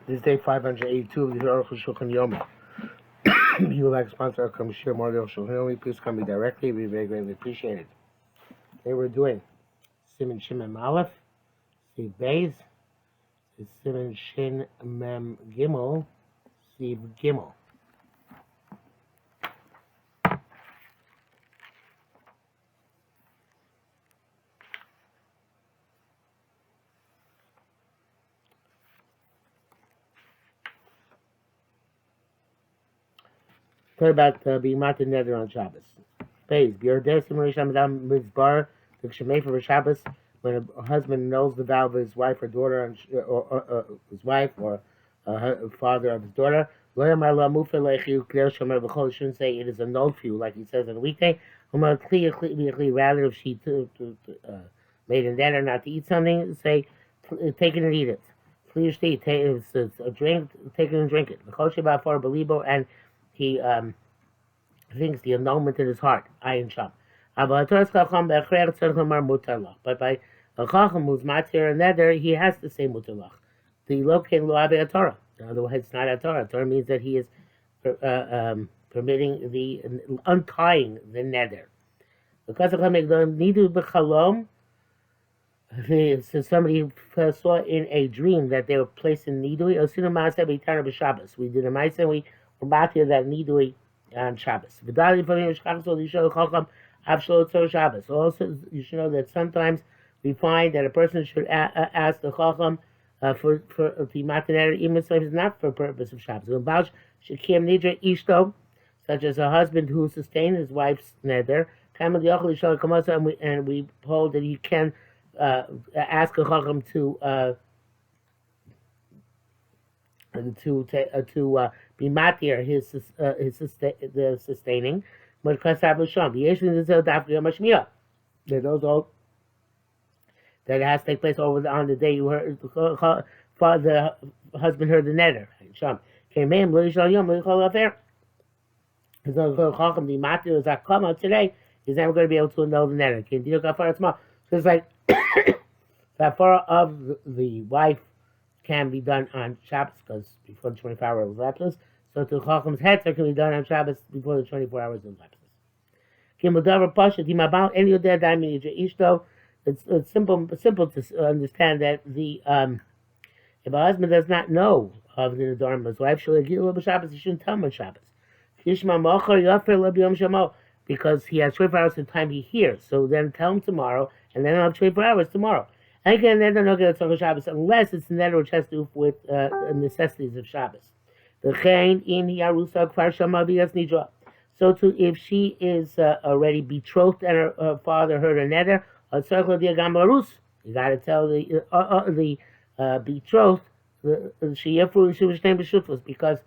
This is day 582 of the Arukh HaShulchan Yomi. If you would like to sponsor or come share more of the Arukh HaShulchan Yomi, please come me directly. It would be very greatly appreciated. Today we're doing Siman Shin Mem Aleph, Siv Beis, Siman Shin Mem Gimel, Siv Gimel. Talk about being matir neder on Shabbos. Beis, B'yordeh Siman Risham Adam Mizbar, the Shemay for Shabbos, when a husband knows the vow of his wife or daughter, or his wife, or father of his daughter, shouldn't say it is annulled for you, like he says on a weekday. Rather, if she made a neder not to eat something, say, take it and eat it. It's a drink, take it and drink it. And he thinks the annulment in his heart, ayin sham. But by a chacham who's matir and neder, he has to say mutalach. The located lo abe Torah. Otherwise, it's not a Torah. Torah means that he is permitting the untying the neder. Because of nidu b'chalom, so somebody saw in a dream that they were placed in nidui. Osinu maaseh b'itana b'Shabbos. We did a ma'aseh and we were matir that nidui on Shabbos. Also, you should know that sometimes we find that a person should ask the chacham for the matir, even if it's not for purpose of Shabbos. Such as a husband who sustained his wife's neder, and we hold that he can ask a chacham to be matir the sustaining. Those all that has to take place on the day you heard the husband heard the neder. Came in, chacham the matir is akama today. He's never going to be able to annul the neder. So it's like that far of the wife can be done on Shabbos because before the 24 hours lapses. So to Chacham's hetzer can be done on Shabbos before the 24 hours lapses. It's simple to understand that the if a husband does not know of the nedarim of his wife, he shouldn't tell him on Shabbos. Because he has 24 hours of time he hears. So then tell him tomorrow, and then I'll have 24 hours tomorrow. Again, then don't get a Shabbos unless it's neder which has to do with necessities of Shabbos. So too, if she is already betrothed and her father heard a neder, you got to tell the betrothed because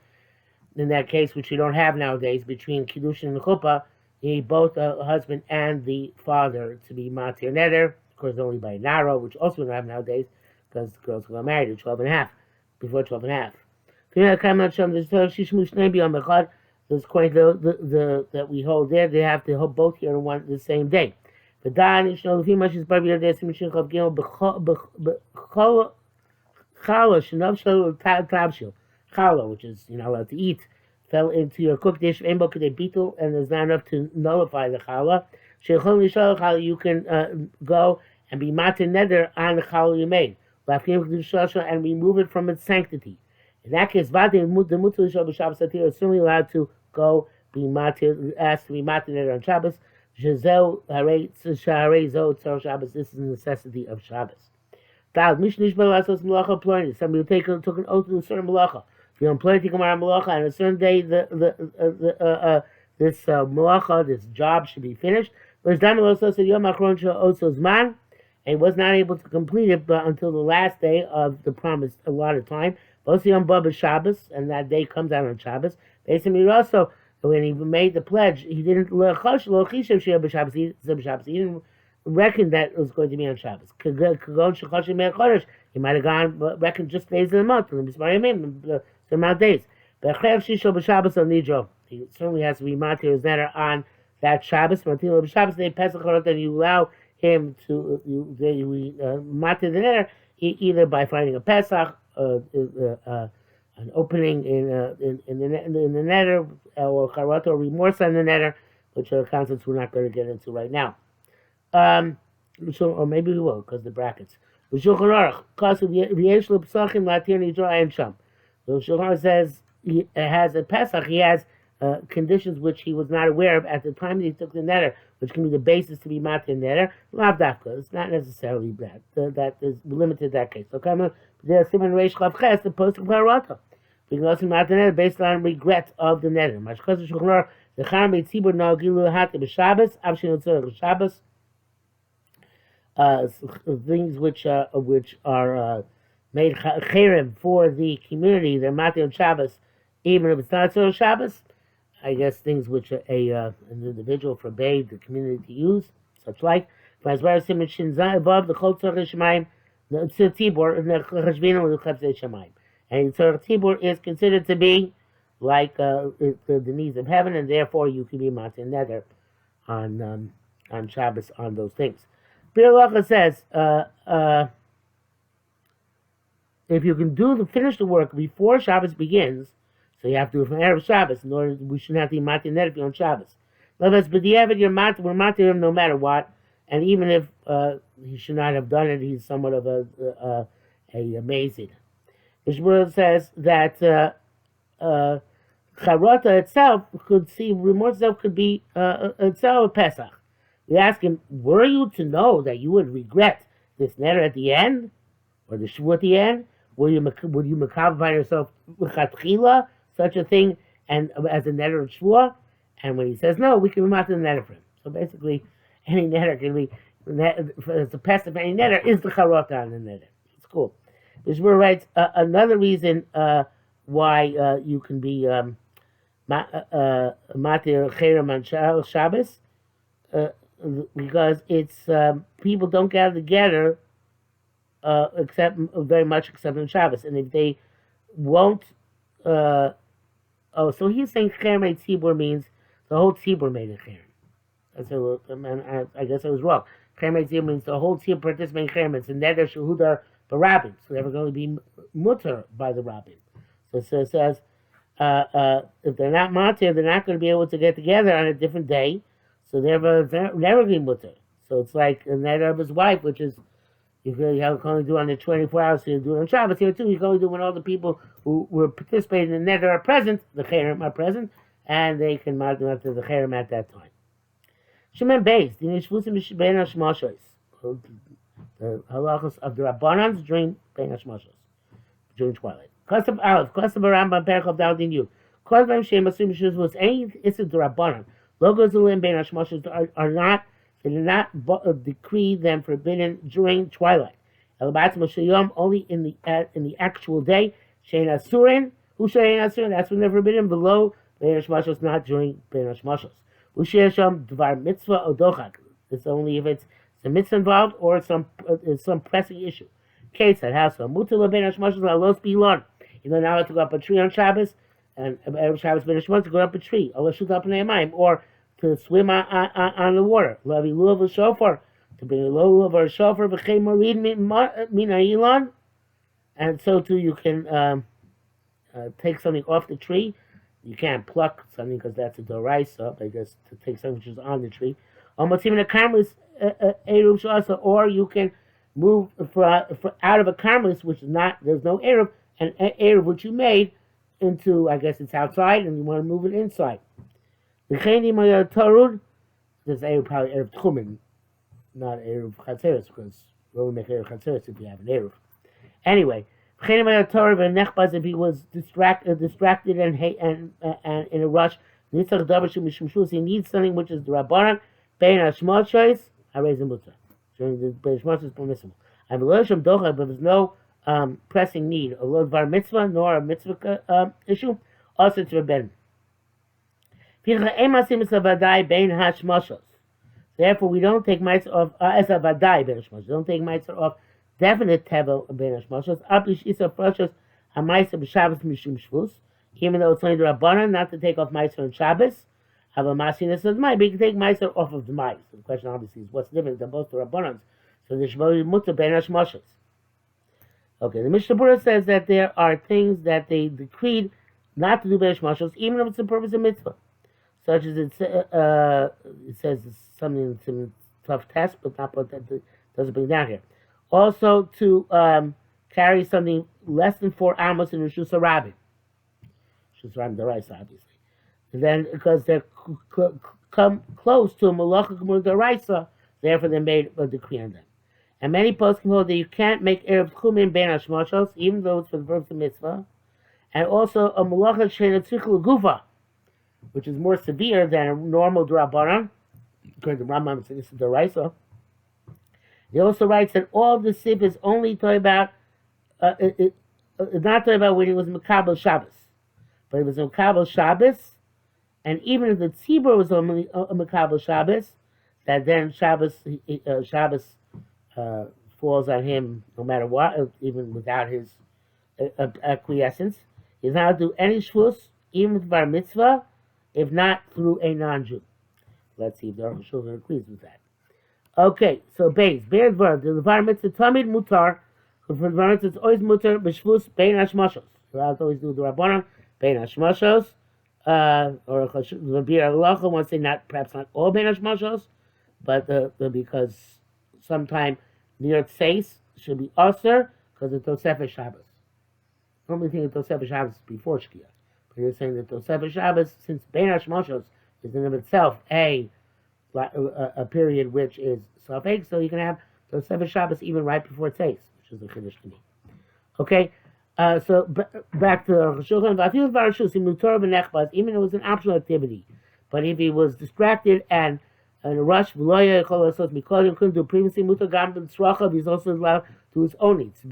in that case, which you don't have nowadays, between kiddushin and chuppah, you need both the husband and the father to be matir neder. Of course, only by naro, which also we don't have nowadays, because girls got married at 12 and a half, before 12 and a half. This point that we hold there, they have to hold both here on the same day. But Dan, which is allowed to eat, fell into your cooked dish, and there's not enough to nullify the challah. You can go and be matir neder on the challah you made, and remove it from its sanctity. In that case, the mutar is certainly allowed to go be matir, asked to be matir neder on Shabbos. This is the necessity of Shabbos. Somebody took an oath to a certain malacha. If you're employed to come around malacha, and a certain day this malacha, this job should be finished. And he was not able to complete it until the last day of the promised allotted time. Shabbos, and that day comes out on Shabbos. Also, when he made the pledge, he didn't he didn't reckon that it was going to be on Shabbos. He might have gone reckoned just days of the month, the amount of days. He certainly has to be matir his neder on that Shabbos. Shabbos day Pesach, and you allow him to matir the neder either by finding a Pesach, an opening in the nether, or charata or remorse on the nether, which are concepts we're not going to get into right now. Or maybe we will, because the brackets. The Shulchan Aruch, because of the V'yesh lo Pesachim latir nidra ein sham. The Shulchan Aruch says he has a Pesach, he has conditions which he was not aware of at the time that he took the nether, which can be the basis to be matir nether. Lav dafka, it's not necessarily that. That is limited to that case. So come on, there's Simon Reish Chav Ches, the post of Clarata. We can also matir nether based on regret of the nether. Mashkas Shulchan Aruch, the Cham B'Tzibur No Gilu Hat B'Shabbos, Avshin Otzor Shabbos. Things which are made cherem for the community, they're matir on Shabbos, even if it's not on Shabbos. I guess things which an individual forbade the community to use, such like above the Chol Tzorech Shemaim, the Tzibur, and the Cheshbinu and the Chepzei Shemaim. And Tzorech Tzibur is considered to be like the needs of heaven, and therefore you can be matir nether on Shabbos on those things. Bir Halacha says, if you can finish the work before Shabbos begins, so you have to do it from Erev Shabbos, in order we shouldn't have to be matir nether on Shabbos. But we're matir him no matter what, and even if he should not have done it, he's somewhat of a amazing. The Shmuel says that charata itself remorse itself could be itself a Pesach. We ask him, were you to know that you would regret this nether at the end, or the shvu at the end? Would you makabel by yourself l'chatchila, such a thing, and as a nether of shvua? And when he says no, we can be matir the nether for him. So basically, any nether can be, the pest of any nether is the charata on the nether. It's cool. The Shmuel writes another reason why you can be matir cherem on Shabbos. Because it's people don't gather together except on Shabbos, and if they won't, so he's saying cherem tzibur means the whole tzibur made a cherem. I guess I was wrong. Cherem tzibur means the whole tzibur participating in cherem. It's a neder shehudar barabim, so they're going to be mutter by the rabbin. So it says if they're not matir, they're not going to be able to get together on a different day. So they're never going mutter. So it's like a nether of his wife, which is you can only do on the 24 hours. So you do it on Shabbos here too. You can only do when all the people who were participating in the nether are present. The cherem are present, and they can matir the cherem at that time. Shemen Beis, the nishvusim ben hashmashos, the halachos of the rabbanans during ben hashmashos, during twilight. Kosav Aleph, Kosav Rambam Perchav Daldin Yud. Kosav Shem Asum Shus was any it's a rabbanan. Logos Ulim Ben Hashmashos are not, they do not decree them forbidden during twilight. Elabat Moshayom only in the actual day. Shein Asurin, who Shein Asurin, that's when they're forbidden. Below Ben Hashmashos, not during Ben Hashmashos. Ushayasham Dvar Mitzvah Odochak. It's only if it's a mitzvah involved or some pressing issue. Case that has some Mutala Ben Hashmashos Alos Bilon. You're not allowed to go up a tree on Shabbos. And Erev Shabbos Ben Hashmashos to go up a tree, or shoot up in Emayim, or to swim on the water. Lavi lulav a shofar, to bring a lulav or a shofar, v'chei morid min ha'ilon, and so too you can take something off the tree. You can't pluck something because that's a doraisa, I guess, to take something which is on the tree. Or you can move out of a karmelis, which is not, there's no eruv, and eruv which you made, into, I guess it's outside, and you want to move it inside. The Cheni Maya Tarud, there's Eruv probably Eruv Tchumen, not Eruv Chatzeres, because we only make Eruv Chatzeres if you have an Eruv. Anyway, Cheni Maya Tarud and Nechbaz, if he was distracted and in a rush, Nitzach Dabashu Mishum Shus, he needs something which is the Rabbanan, Bein HaShmal Shois, Harei Mutter. During the Bein HaShmal is permissible. And Velosham Docha, but there's no pressing need, a lo dvar mitzvah, nor a mitzvah issue, also to forbidden. Therefore, we don't take mitzvah of as a vadai ben hashmashos. Don't take mitzvah of definite tevel ben hashmashos. Apish isa frashos a mitzvah b'Shabbos mishum shvus. Even though it's only the rabbanan not to take off mitzvah on Shabbos, have a masiness of mai, but you can take mitzvah off of the mai. So the question obviously is what's different than both the rabbanans. So the shvus mutter ben hashmashos. Okay, the Mishnah Berurah says that there are things that they decreed not to do Benesh Mashos, even if it's the purpose of mitzvah. Such as it says it's something that's a tough test, but not what that doesn't bring down here. Also, to carry something less than 4 amos in Rishus HaRabim. Rishus HaRabim D'Oraisa, obviously. And then, because they're come close to a Malacha Gemur D'Oraisa, therefore they made a decree on them. And many poskim hold that you can't make Erev Tchumin Ben Hashmashos, even though it's for the purpose of mitzvah. And also a Malacha Sheina Tzich L'Gufa, which is more severe than a normal D'Rabbanan, according to Rambam, it's D'Oraisa. He also writes that all of the sif is only talking about, it's not talking about when it was Mekabel Shabbos, but it was Mekabel Shabbos, and even if the tzibur was only a Mekabel Shabbos, that then Shabbos falls on him no matter what, even without his acquiescence. He's not to do any shvus, even with bar mitzvah, if not through a non-Jew. Let's see if the Arukh HaShulchan agrees with that. Okay, so Beis, Be'er Dvar, the Bar Mitzvah Tamid Mutar, for the Bar Mitzvah it's always Mutar, B'Shvus, Bein Hashmashos. You're allowed to always do the Rabbanon, Bein Hashmashos, or the Bir Halacha wants to say perhaps not all Bein Hashmashos, but because sometime near Tzeis should be Aser, because of Tosefes Shabbos. Normally think of Tosefes Shabbos before Shkia, but you're saying that Tosefes Shabbos, since Bein Hashmashos is in of itself a period which is Safek, so you can have Tosefes Shabbos even right before Tzeis, which is a Chiddush to me. Okay, so back to Arukh HaShulchan, even if it was an optional activity, but if he was distracted and in a rush, he couldn't do previously, he's also allowed to his own needs. So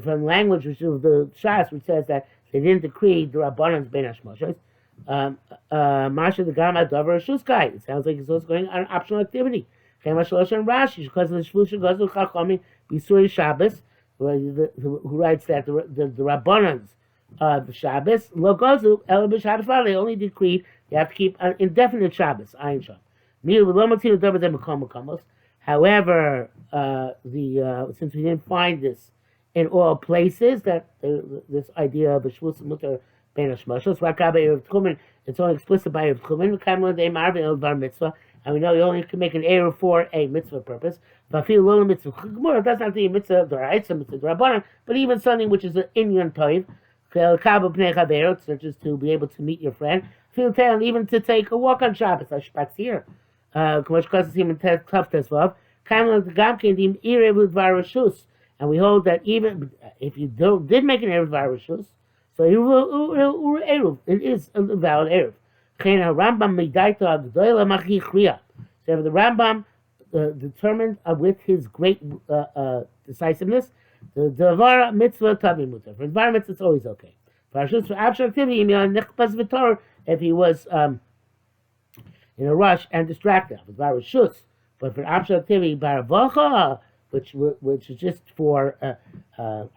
from language which is the Shas, which says that they didn't decree the Rabbanans Ben Hashmashos, Masha the Gama Dover Shuskai. It sounds like it's also going on an optional activity. Rashi, because of the Shvusha Gazu Chachamim B'Suri Shabbos, who writes that the Rabbanans of Shabbos, Lo Gazu, El B'Shabbos, they only decreed you have to keep an indefinite Shabbos, Ayin Sham. However, since we didn't find this in all places, that this idea of a Shvus Mutar Ben Hashmashos, it's only explicit by Erev Tchumin, and we know you only can make an Erev for a mitzvah purpose. It doesn't have to be a mitzvah D'Oraisa, mitzvah D'Rabbanan, but even something which is an inyan toiv, such as to be able to meet your friend, even to take a walk on Shabbos, a spazier, and we hold that even if you did make an Erev Varashus, so it is a valid Erev. So the Rambam determined with his great decisiveness, the Devar mitzvah tabi mutar. For environments, it's always okay. For abstract activity, if he was in a rush and distracted, but for abstract activity, which is just for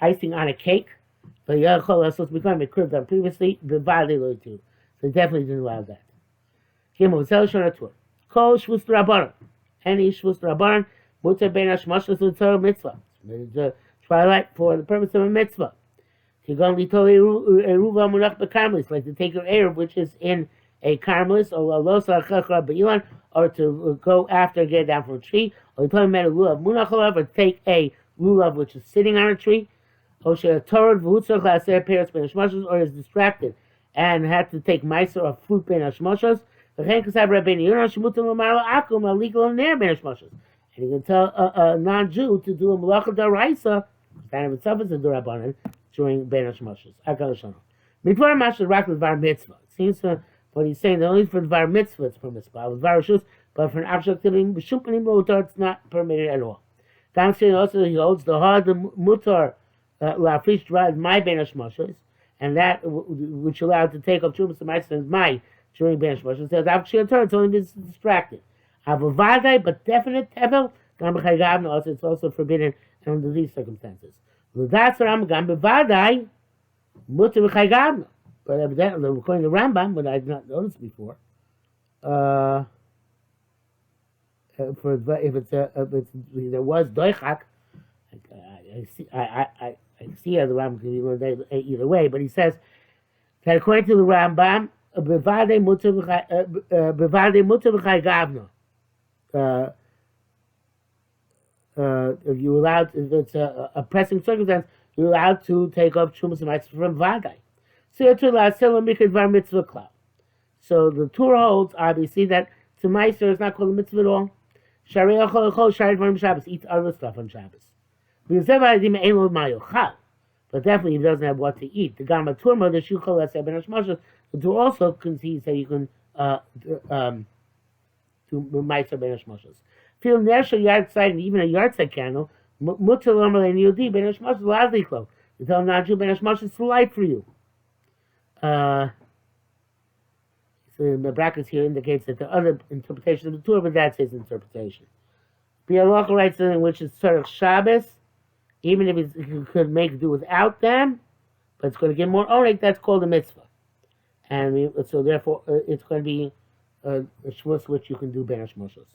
icing on a cake, but supposed to become crib done previously, the violated too. So they definitely didn't allow that. Kol shvus rabbanon. Any shvus rabbanon, mutar ben hashmashos l'tzor mitzvah. The twilight for the purpose of a mitzvah. Like to take an Erev which is in a carmelis, or to go after, get down from a tree, or take a lulav which is sitting on a tree, or is distracted and had to take meiser or fruit ben hashmashos. And you can tell a non-Jew to do a malacha d'oraisa, kind of itself is a d'Rabbanan, during ben hashmashos. Mitvar mashal rak l'var mitzvah. It seems what he's saying that only for the var mitzvah it's permissible, with var rishus, but for an abstract activity, it's not permitted at all. Downstream also he holds the hard mutar la'afish drive my ben hashmashos, and that which allowed to take up trumas and my during ben hashmashos. Says it's only been distracted. Avavadai, but definite tevel, also it's also forbidden under these circumstances. That's Rambam gam bevadai mutar v'chaygavna. But evidently, according to Rambam, what I did not notice before, if there was doichak. I see how the Rambam can be learned either way, but he says that according to the Rambam, bevade mutar b'chai gavna. If you're allowed, if it's a pressing circumstance, you're allowed to take up Trumas and Mitzvah from Vadai. So the Torah holds, obviously, that to Meiser is not called a mitzvah at all. Eat other stuff on Shabbos. But definitely he doesn't have what to eat. The Gama Turma, the Shukal, the Torah also concedes that you can do Meiser Ben Hashmashos. Feel Nersha yard side and even a yard side candle, Mutal Omer and Yodi Ben Hashmashos Laziklo. You tell Naju Ben Hashmashos is light for you. So the brackets here indicates that the other interpretation of the Torah, but that's his interpretation. Bialocha writes something which is Tzarech Shabbos, even if you could make do without them, but it's going to get more onik, that's called a mitzvah. And so therefore it's going to be a shmus which you can do Ben Hashmashos.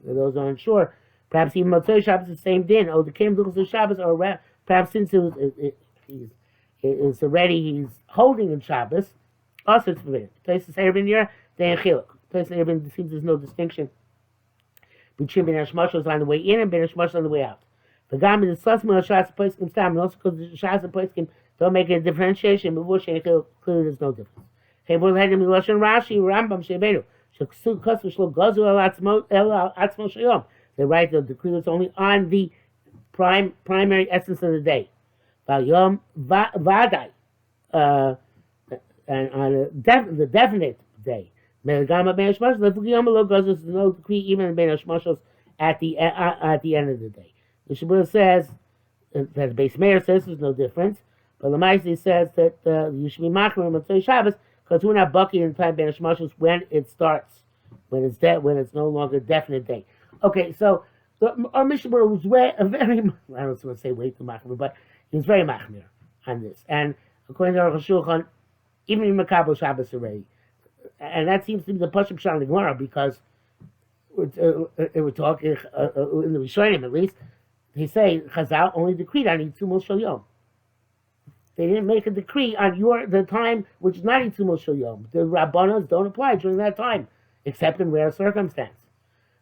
Those are unsure. Perhaps even Motzei Shabbos is the same din. Oh, the Kim Duchas Shabbos, or perhaps since it's already he's holding in Shabbos, also it's forbidden. Places Erevin Yer, they in Chiluk. Places Erevin seems there's no distinction between Ben Hashmashos on the way in and Ben Hashmashos on the way out. The Gam is the Slasma Shas Poiskim Stam, and also because the Shas and Poiskim don't make a differentiation, but clearly there's no difference. Chevul Hedem Miloshan Rashi Rambam Shebeinu Sheksu Kosu Shlo Gozu El Atzmo Shayom. They write the decree that's only on the primary essence of the day. Yom Vadai, and on the definite day. Melagama Ben Hashmashos Lefugiyom Lo Gozu. There's no decree even in Ben Hashmashos at the end of the day. The Shabbat says that the Beis Meir says there's no difference. But the Maisi says that you should be machmir Motzei Shabbos because we're not bucking in time Ben Hashmashos when it starts, when it's no longer a definite day. Okay, so our Mishnah was very, I don't want to say way too machmir, but he was very machmir on this. And according to Arukh HaShulchan, even in Makabel Shabbos already, and that seems to be the Pashup Shal Gemara because it would talk in the Rishonim at least. They say Chazal only decreed on Yitzumos Shel Yom. They didn't make a decree on the time which is not Yitzumos Shel Yom. The Rabbanos don't apply during that time, except in rare circumstance.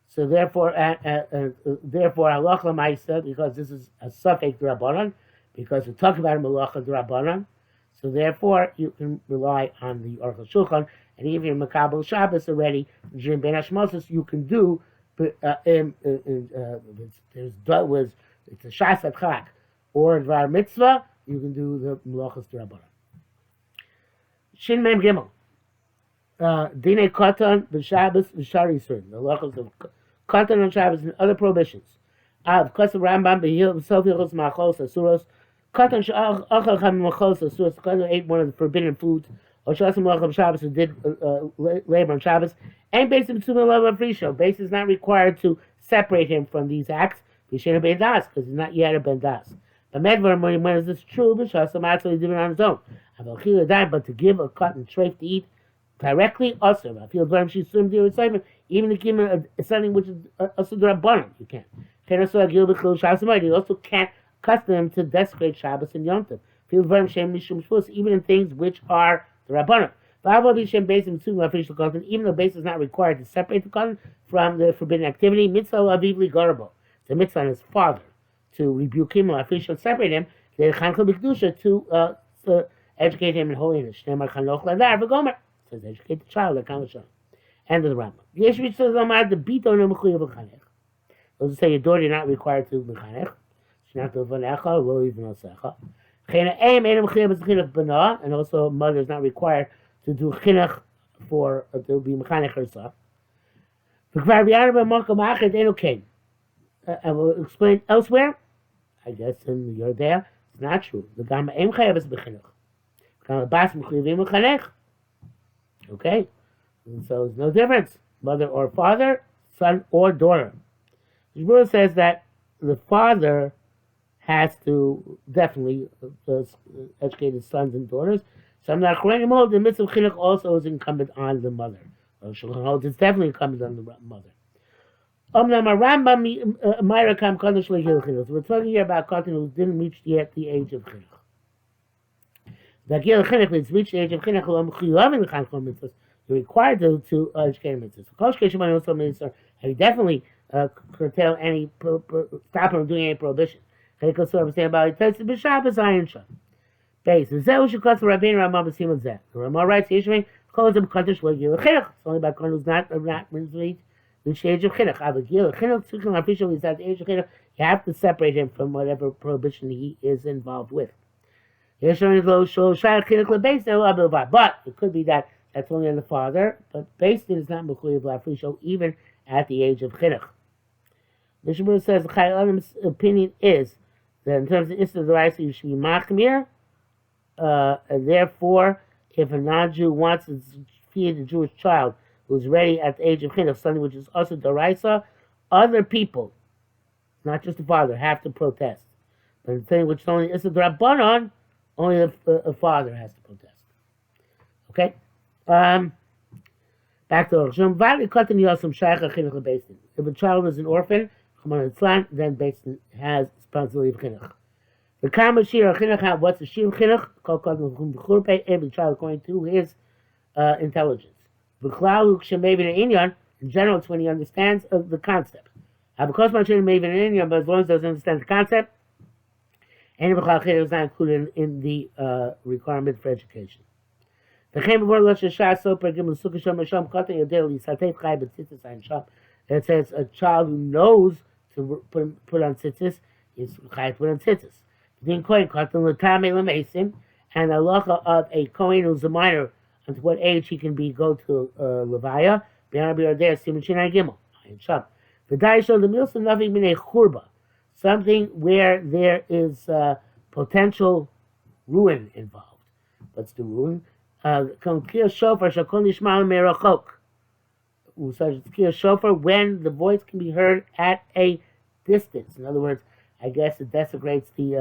So therefore Halach L'Maisa, because this is a suffix Rabbanon, because we talk about a Malacha Rabbanon, so therefore you can rely on the Arukh HaShulchan, and even in Makabel Shabbos already, during Ben Hashmashos, you can do, it's a Shas Chak or Dvar Mitzvah, you can do the Malachas Rabbanon. Shin Mem Gimel. Dine Katan, B'Shabbos, B'Shari Yisrael. The Malachas of Katan on Shabbos and other prohibitions. Av Kosav Rambam B'Hil B'Sof Yichos Ma'achos Asuros. Katan Sh'achal Cham Ma'achos Asuros. Katan ate one of the forbidden foods. Or Shas Malachas Shabbos who did labor on Shabbos. And based on Tzumah Lava Frisho. Base is not required to separate him from these acts. V'Shem Ben Das because he's not yet a Ben Das. But Medvar, when is this true? B'Shas actually did it on his own. But to give a cotton treif to eat directly, also, I feel very she's swim dear excitement, even to give him something which is also Rabbanon, you can't. You also can't custom him to desecrate Shabbos and Yom Tov. Feel very shame mishum shvus, even in things which are the Rabbanon. Even though base is not required to separate the cotton from the forbidden activity, mitzvah avivli garbo. The mitzvah on his father to rebuke him or officially separate him, to educate him in holiness. Says educate the child. End of the Rambam. The bito. Those say your daughter you're not required to mechanech. And also a mother is not required to do chinuch to be mechanech herself. I will explain elsewhere. I guess in you're there, it's not true. The Gama Em Chayav is B'chinuch. Gama Bas M'chuyivim M'chanech. Okay? And so there's no difference. Mother or father, son or daughter. The Shmuel says that the father has to definitely educate his sons and daughters. Some Nachronim hold the mitzvah of chinuch also is incumbent on the mother. Shulchan holds it's definitely incumbent on the mother. We're talking here about Katan who didn't reach yet the age of chinuch. The Gil Chinuch means reach the age of chinuch. You're required to educate mitzvahs. And he definitely curtail any stop him from doing any prohibition. Base. The Ramah writes, Yishmael calls him Kaddish Legil Chinuch. It's only about Kohen who's not reached the age of Chinuch. Avagil Chinuch, Tzrichim officially is at the age of Chinuch. You have to separate him from whatever prohibition he is involved with. But it could be that that's only on the father, but based is not Mechuyev Lafrisho even at the age of Chinuch. Mishnah says the Chai Adam's opinion is that in terms of Issa D'Oraisa, you should be Machmir. And therefore, if a non-Jew wants to feed a Jewish child who's ready at the age of Chinuch, something which is also D'Oraisa, other people, not just the father, have to protest. But the thing which is only Issa D'Rabbanan, only a father has to protest. Okay? Back to Arukh. If a child is an orphan, then Beis Din has responsibility of chinuch. The Kama Shir Chinuch, what's the Shir Chinuch? Every child according to his intelligence. In general, it's when he understands the concept. But as long as he doesn't understand the concept, any is not included in the requirement for education. It says a child who knows to put on tzitzis is chayav put on tzitzis. And the halacha of a kohen who's a minor, unto what age he can go to levaya. Something where there is potential ruin involved. What's the ruin? Shofar when the voice can be heard at a distance. In other words, I guess it desecrates the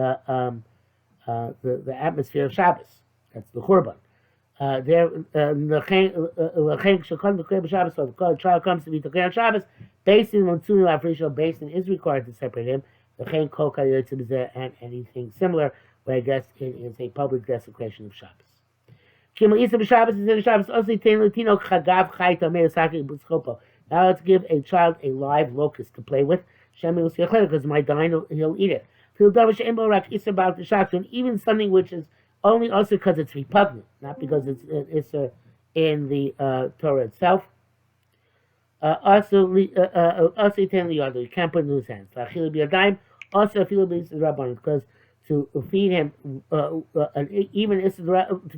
atmosphere of Shabbos. That's the Churban. So the child comes to be Tokei on Shabbos, Beis Din is required to separate him. And anything similar, where I guess it is a public desecration of Shabbos. Now let's give a child a live locust to play with. Because my dying, he'll eat it. And even something which is only also because it's repugnant, not because it's in the Torah itself. You can't put it in his hands. Also, because to feed him, even to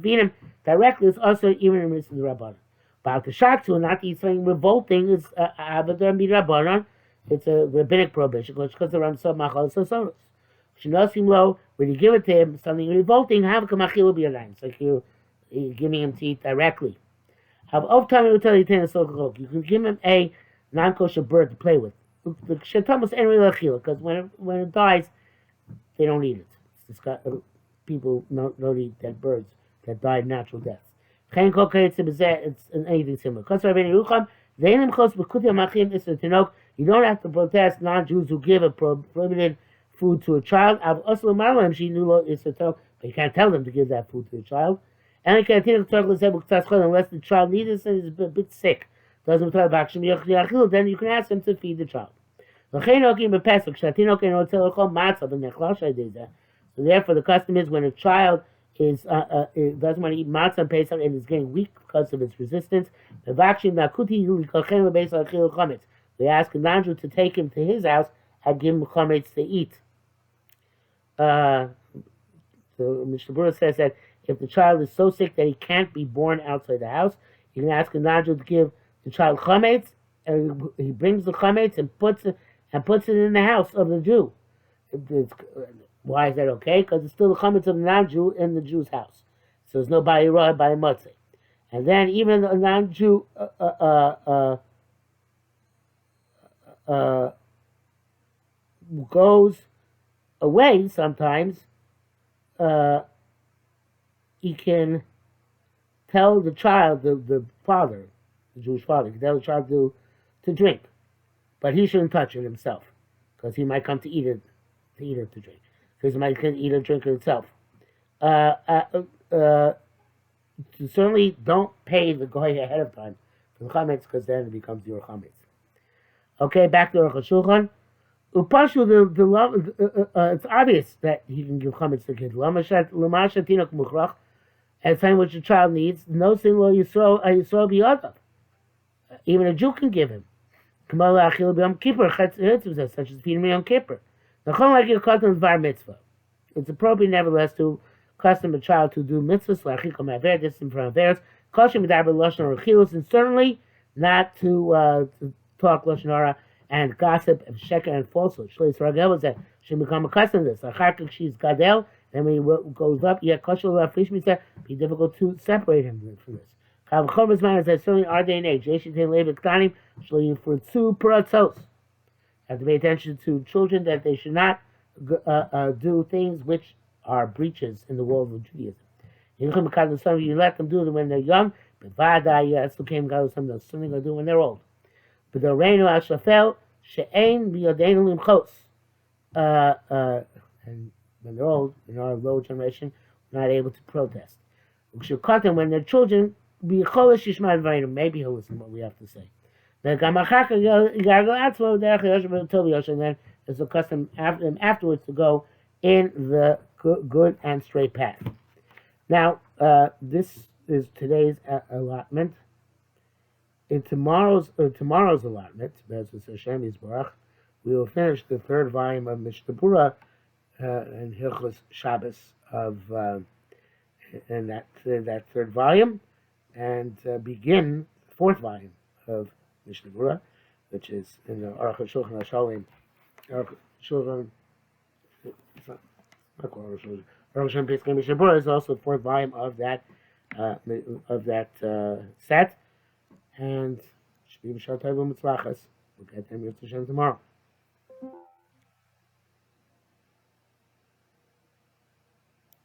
feed him directly is also even in Mr. Rabbanon. But the shaktu, not to eat something revolting, is Abadar Rabbanon. It's a rabbinic prohibition, because the Ram said Machal Sosoros. When you give it to him, something revolting, have Kamachil be aligned. It's like you're giving him to eat directly. You can give him a non-kosher bird to play with. Because when it dies, they don't eat it. People don't eat dead birds that died natural deaths. It's anything similar. You don't have to protest non-Jews who give a prohibited food to a child. But you can't tell them to give that food to a child. Unless the child needs it and is a bit sick. Then you can ask them to feed the child. So therefore, the custom is when a child doesn't want to eat matzah on Pesach and is getting weak because of its resistance, we ask a non-Jew to take him to his house and give him chametz to eat. So Mishnah Berurah says that if the child is so sick that he can't be born outside the house, you can ask a non-Jew to give the child chametz, and he brings the chametz and puts it in the house of the Jew. Why is that okay? Because it's still the chametz of the non-Jew in the Jew's house. So there's no bayirah by matzah. And then even a non-Jew goes away sometimes, he can tell the child, the father, the Jewish father, can tell the child to drink, but he shouldn't touch it himself, because he might come to eat it, to drink. Because he might eat or drink it himself. Certainly don't pay the goy ahead of time for the chametz, because then it becomes your chametz. Okay, back to Arukh HaShulchan. Upashu, it's obvious that he can give chametz to kids. And find what your child needs. No sin lo Yisrael biyadav. Even a Jew can give him. Kamala achil b'yom kippur, such as feeding me on kippur. Nachon like your custom var mitzvah. It's appropriate, nevertheless, to custom a child to do mitzvahs, la'achiko ma'aver, distant from averes, kosher midaber lashon or chilus, and certainly not to talk lashon hara and gossip and sheker and falsehood. Shleis Ragel was that she become accustomed to this. Achar she's gadel, and when he goes up, yet kosher la'afish mitzvah, be difficult to separate him from this. Kav chomas man is that certainly our day and age. Yeshitei levet kanim shleim for two pratzos. Have to pay attention to children that they should not do things which are breaches in the world of Judaism. You let them do them when they're young, but yes, something they'll do when they're old. But the reinu ashafel she'ein biyodenu limchos. And when they're old, in our low generation, we're not able to protest. We should cut them when they're children. Maybe he'll listen to what we have to say. And then it's a custom afterwards to go in the good and straight path. Now, this is today's allotment. In tomorrow's allotment, Be'ezus Hashem Yisborach, we will finish the third volume of Mishnah Berurah and Hilchos Shabbos in that third volume, and begin the fourth volume of Mishnah Berurah, which is in the Arukh HaShulchan Arukh HaShulchan. Arukh HaShulchan Pesach Mishnah Berurah is also the fourth volume of that set, and Shvi B'Shat Tov U'Mitzlachas. We'll get them Yom Tov tomorrow.